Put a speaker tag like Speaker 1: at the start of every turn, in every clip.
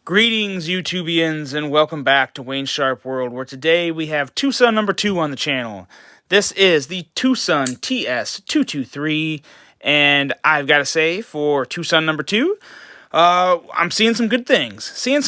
Speaker 1: Greetings, YouTubians, and welcome back to Wayne Sharp World, where today we have Tucson number 2 on the channel. This is the Tucson TS223, and I've got to say, for Tucson number 2, I'm seeing some good things. Few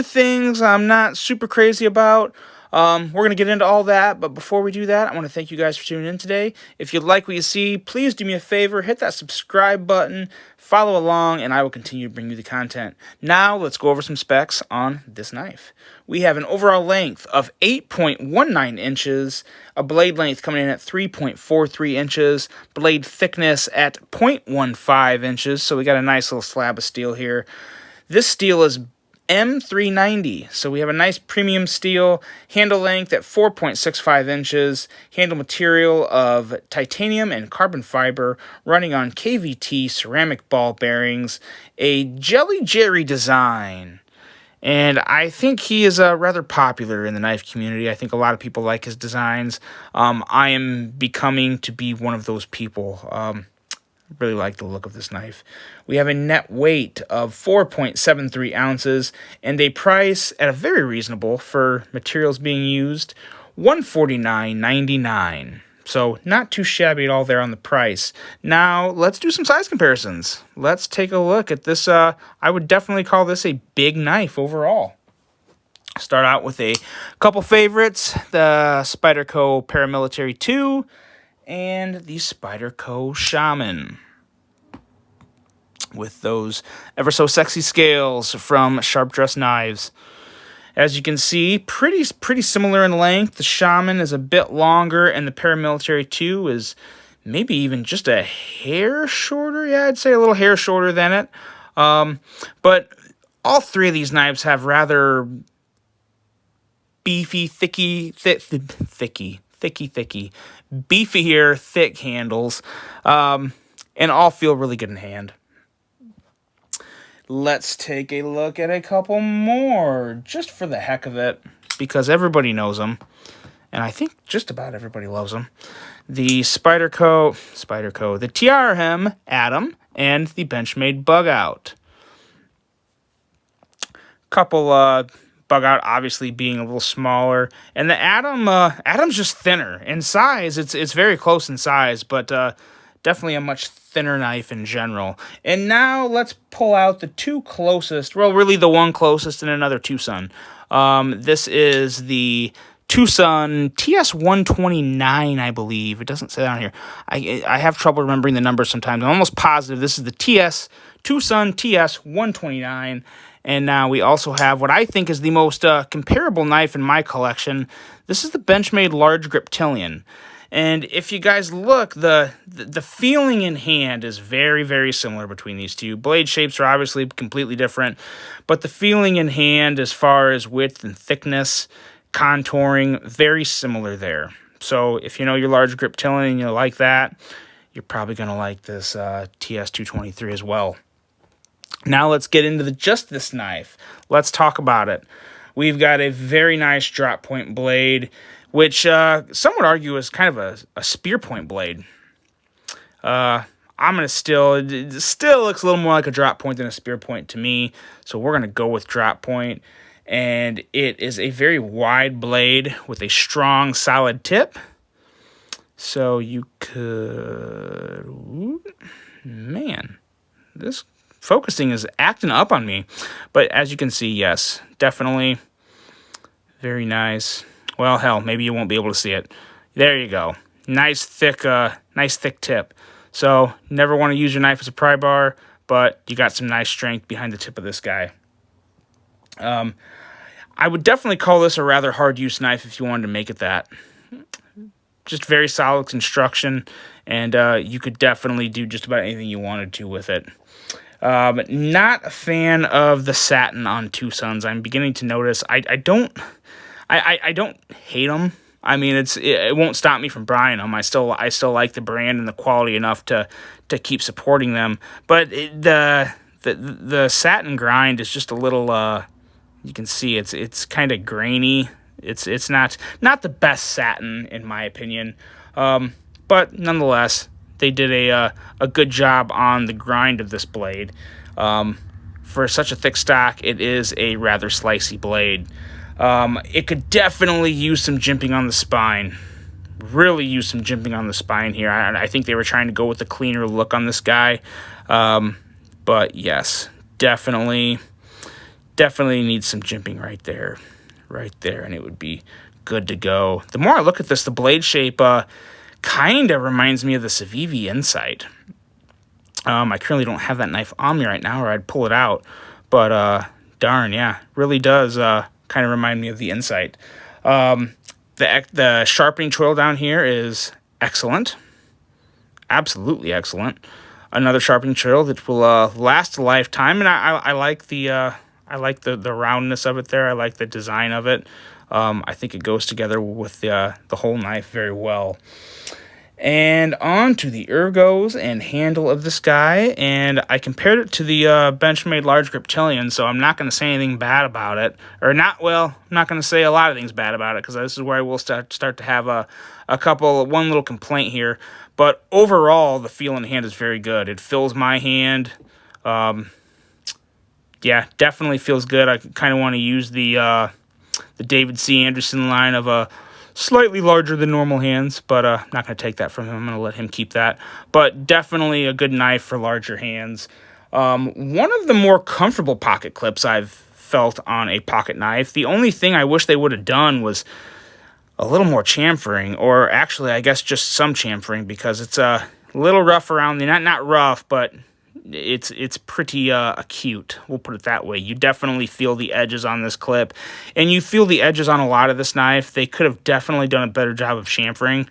Speaker 1: things I'm not super crazy about. We're going to get into all that, but before we do that, I want to thank you guys for tuning in today. If you like what you see, please do me a favor, hit that subscribe button, follow along, and I will continue to bring you the content. Now, let's go over some specs on this knife. We have an overall length of 8.19 inches, a blade length coming in at 3.43 inches, blade thickness at 0.15 inches, so we got a nice little slab of steel here. This steel is M390, so we have a nice premium steel, handle length at 4.65 inches, handle material of titanium and carbon fiber, running on KVT ceramic ball bearings, a Jelly Jerry design. And I think he is rather popular in the knife community. I think a lot of people like his designs. I am becoming to be one of those people. Really like the look of this knife. We have a net weight of 4.73 ounces and a price at a very reasonable for materials being used, $149.99. So not too shabby at all there on the price. Now let's do some size comparisons. Let's take a look at this. I would definitely call this a big knife overall. Start out with a couple favorites: the Spyderco Paramilitary 2 and the Spyderco Shaman, with those ever so sexy scales from Sharp Dressed Knives. As you can see, pretty similar in length. The Shaman is a bit longer, and the Paramilitary 2 is maybe even just a hair shorter. Yeah, I'd say a little hair shorter than it. But all three of these knives have rather beefy, beefier, thick handles, and all feel really good in hand. Let's take a look at a couple more, just for the heck of it, because everybody knows them, and I think just about everybody loves them. The Spyderco, the TRM Atom, and the Benchmade Bug Out. Couple Bug Out obviously being a little smaller, and the Atom's just thinner in size. It's very close in size, but definitely a much thinner knife in general. And now let's pull out the two closest, well, really the one closest and another Tucson. This is the Tucson TS223, I believe. It doesn't say that on here. I have trouble remembering the numbers sometimes. I'm almost positive this is the Tucson TS223. And now we also have what I think is the most comparable knife in my collection. This is the Benchmade large Griptilian. And if you guys look, the feeling in hand is very, very similar between these two. Blade shapes are obviously completely different, but the feeling in hand as far as width and thickness, contouring, very similar there. So if you know your large Griptilian and you like that, you're probably going to like this TS223 as well. Now let's get into just this knife. Let's talk about it. We've got a very nice drop point blade, which some would argue is kind of a spear point blade. It still looks a little more like a drop point than a spear point to me, so we're going to go with drop point. And it is a very wide blade with a strong, solid tip. So you could... Man, this focusing is acting up on me. But as you can see, yes, definitely very nice. Well, hell, maybe you won't be able to see it. There you go. Nice thick tip. So never want to use your knife as a pry bar, but you got some nice strength behind the tip of this guy. I would definitely call this a rather hard use knife if you wanted to make it that. Just very solid construction, and you could definitely do just about anything you wanted to with it. But not a fan of the satin on Tucsons. I'm beginning to notice. I don't hate them. I mean, it won't stop me from buying them. I still like the brand and the quality enough to keep supporting them. But the satin grind is just a little. You can see it's kind of grainy. It's not the best satin in my opinion. But nonetheless, they did a good job on the grind of this blade. for such a thick stock, it is a rather slicey blade. It could definitely use some jimping on the spine. Really use some jimping on the spine here. I think they were trying to go with a cleaner look on this guy. But yes, definitely needs some jimping right there, and it would be good to go. The more I look at this, the blade shape kind of reminds me of the Civivi Insight. I currently don't have that knife on me right now, or I'd pull it out, but darn, yeah, really does kind of remind me of the Insight. The sharpening choil down here is excellent, absolutely excellent. Another sharpening choil that will last a lifetime, and I like the roundness of it there. I like the design of it. I think it goes together with the whole knife very well. And on to the ergos and handle of this guy, and I compared it to the Benchmade large Griptilian, so I'm not going to say anything bad about it, or not. Well, I'm not going to say a lot of things bad about it, because this is where I will start to have one little complaint here. But overall, the feel in the hand is very good. It fills my hand. Yeah, definitely feels good. I kind of want to use the David C. Anderson line of slightly larger than normal hands, but I'm not going to take that from him. I'm going to let him keep that. But definitely a good knife for larger hands. One of the more comfortable pocket clips I've felt on a pocket knife. The only thing I wish they would have done was a little more chamfering, or actually, I guess just some chamfering, because it's a little rough around the, not rough, but it's pretty acute, we'll put it that way. You definitely feel the edges on this clip, and you feel the edges on a lot of this knife. They could have definitely done a better job of chamfering.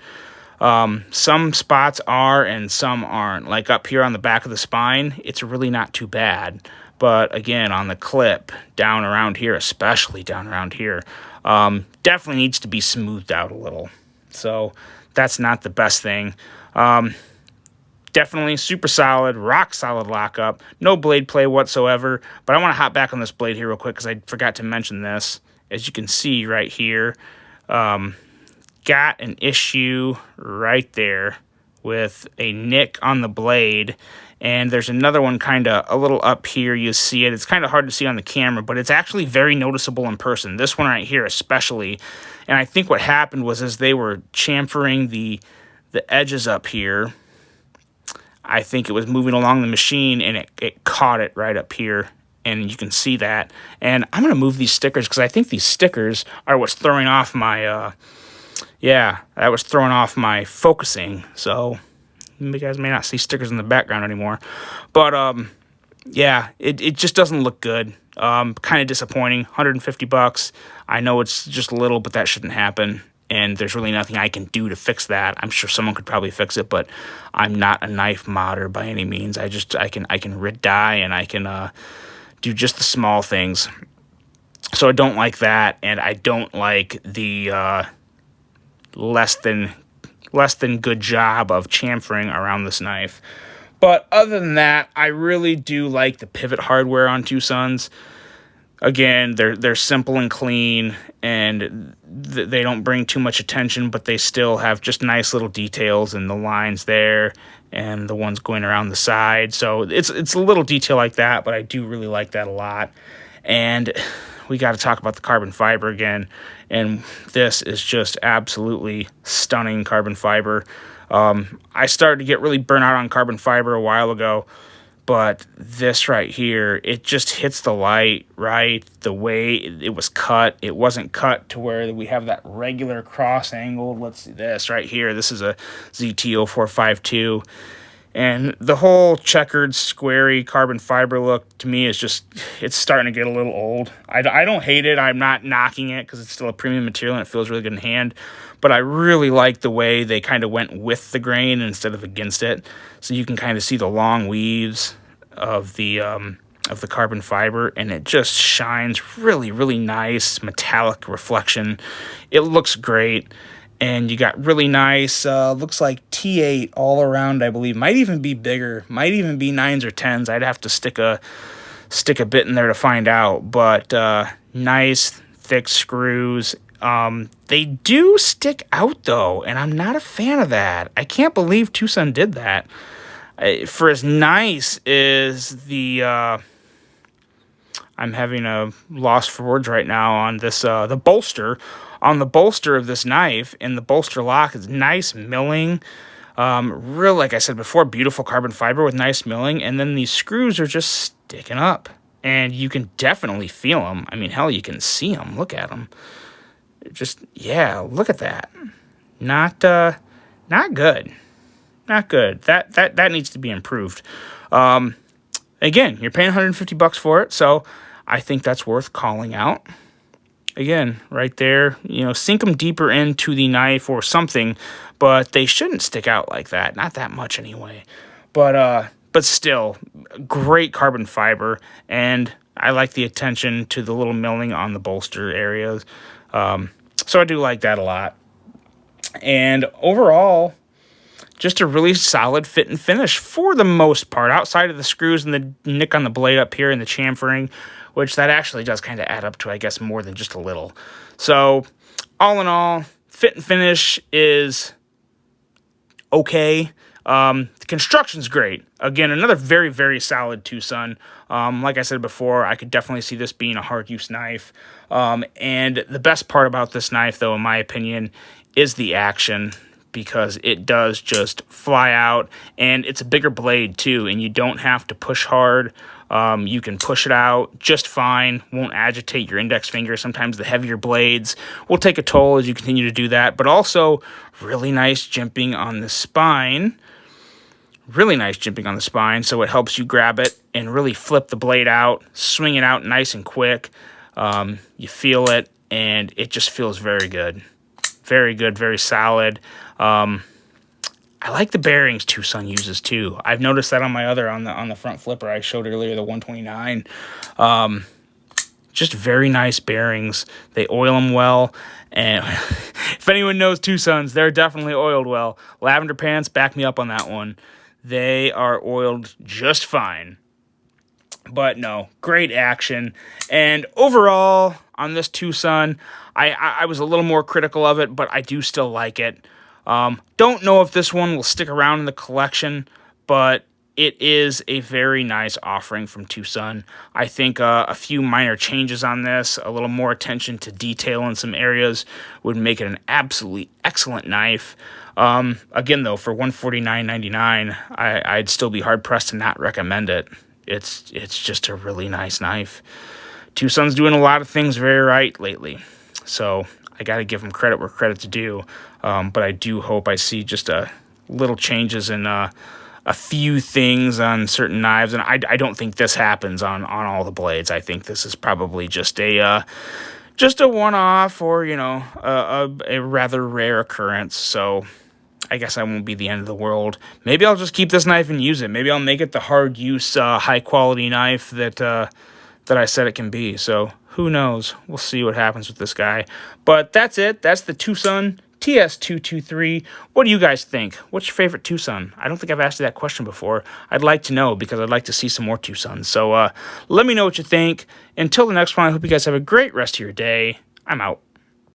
Speaker 1: Some spots are and some aren't. Like up here on the back of the spine, it's really not too bad. But again, on the clip, down around here, especially down around here, definitely needs to be smoothed out a little. So that's not the best thing. Definitely super solid, rock solid lockup. No blade play whatsoever. But I want to hop back on this blade here real quick, because I forgot to mention this. As you can see right here, got an issue right there with a nick on the blade. And there's another one kind of a little up here. You see it. It's kind of hard to see on the camera, but it's actually very noticeable in person. This one right here especially. And I think what happened was, as they were chamfering the edges up here, I think it was moving along the machine, and it caught it right up here, and you can see that. And I'm going to move these stickers, because I think these stickers are what's throwing off my, that was throwing off my focusing. So you guys may not see stickers in the background anymore. But, yeah, it just doesn't look good. Kind of disappointing. $150. I know it's just a little, but that shouldn't happen. And there's really nothing I can do to fix that. I'm sure someone could probably fix it, but I'm not a knife modder by any means. I can rid die, and I can do just the small things. So I don't like that, and I don't like the less than good job of chamfering around this knife. But other than that, I really do like the pivot hardware on Two Sons. Again, they're simple and clean, and they don't bring too much attention, but they still have just nice little details in the lines there and the ones going around the side. So it's a little detail like that, but I do really like that a lot. And we got to talk about the carbon fiber again, and this is just absolutely stunning carbon fiber. I started to get really burnt out on carbon fiber a while ago, but this right here, it just hits the light right the way it was cut. It wasn't cut to where we have that regular cross angled. Let's see this right here. This is a ZT0452. And the whole checkered, squarey carbon fiber look, to me, is just, it's starting to get a little old. I don't hate it. I'm not knocking it, because it's still a premium material and it feels really good in hand. But I really like the way they kind of went with the grain instead of against it. So you can kind of see the long weaves of the carbon fiber, and it just shines really, really nice metallic reflection. It looks great. And you got really nice, looks like T8 all around, I believe. Might even be bigger. Might even be 9s or 10s. I'd have to stick a bit in there to find out. But nice, thick screws. They do stick out, though, and I'm not a fan of that. I can't believe Tucson did that. For as nice as the I'm having a loss for words right now on this, the bolster. On the bolster of this knife, and the bolster lock is nice milling. Real, like I said before, beautiful carbon fiber with nice milling. And then these screws are just sticking up. And you can definitely feel them. I mean, hell, you can see them. Look at them. Just, yeah, look at that. Not good. Not good. That needs to be improved. Again, you're paying $150 for it, so I think that's worth calling out. Again, right there, you know, sink them deeper into the knife or something, but they shouldn't stick out like that. Not that much anyway. But still, great carbon fiber, and I like the attention to the little milling on the bolster areas. So I do like that a lot. And overall, just a really solid fit and finish for the most part, outside of the screws and the nick on the blade up here and the chamfering, which that actually does kind of add up to, I guess, more than just a little. So, all in all, fit and finish is okay. The construction's great. Again, another very, very solid Tucson. Like I said before, I could definitely see this being a hard use knife. And the best part about this knife, though, in my opinion, is the action, because it does just fly out, and it's a bigger blade too, and you don't have to push hard. You can push it out just fine, won't agitate your index finger. Sometimes the heavier blades will take a toll as you continue to do that, but also really nice jimping on the spine. Really nice jimping on the spine, so it helps you grab it and really flip the blade out, swing it out nice and quick. You feel it, and it just feels very good. Very good, very solid. I like the bearings Tucson uses too. I've noticed that on my other, on the front flipper I showed earlier, the 129. Just very nice bearings. They oil them well. And if anyone knows Tucsons, they're definitely oiled well. Lavender Pants, back me up on that one. They are oiled just fine. But no, great action. And overall, on this Tucson, I was a little more critical of it, but I do still like it. Don't know if this one will stick around in the collection, but it is a very nice offering from Tucson. I think a few minor changes on this, a little more attention to detail in some areas, would make it an absolutely excellent knife. Again, though, for $149.99, I'd still be hard-pressed to not recommend it. It's just a really nice knife. Tucson's doing a lot of things very right lately, so I got to give them credit where credit's due. But I do hope I see just little changes in a few things on certain knives, and I don't think this happens on all the blades. I think this is probably just a one-off, or a rather rare occurrence. So I guess I won't be the end of the world. Maybe I'll just keep this knife and use it. Maybe I'll make it the hard use, high quality knife that I said it can be. So who knows? We'll see what happens with this guy. But that's it. That's the Tucson TS223. What do you guys think? What's your favorite Tucson? I don't think I've asked you that question before. I'd like to know, because I'd like to see some more Tucsons. So let me know what you think. Until the next one, I hope you guys have a great rest of your day. I'm out.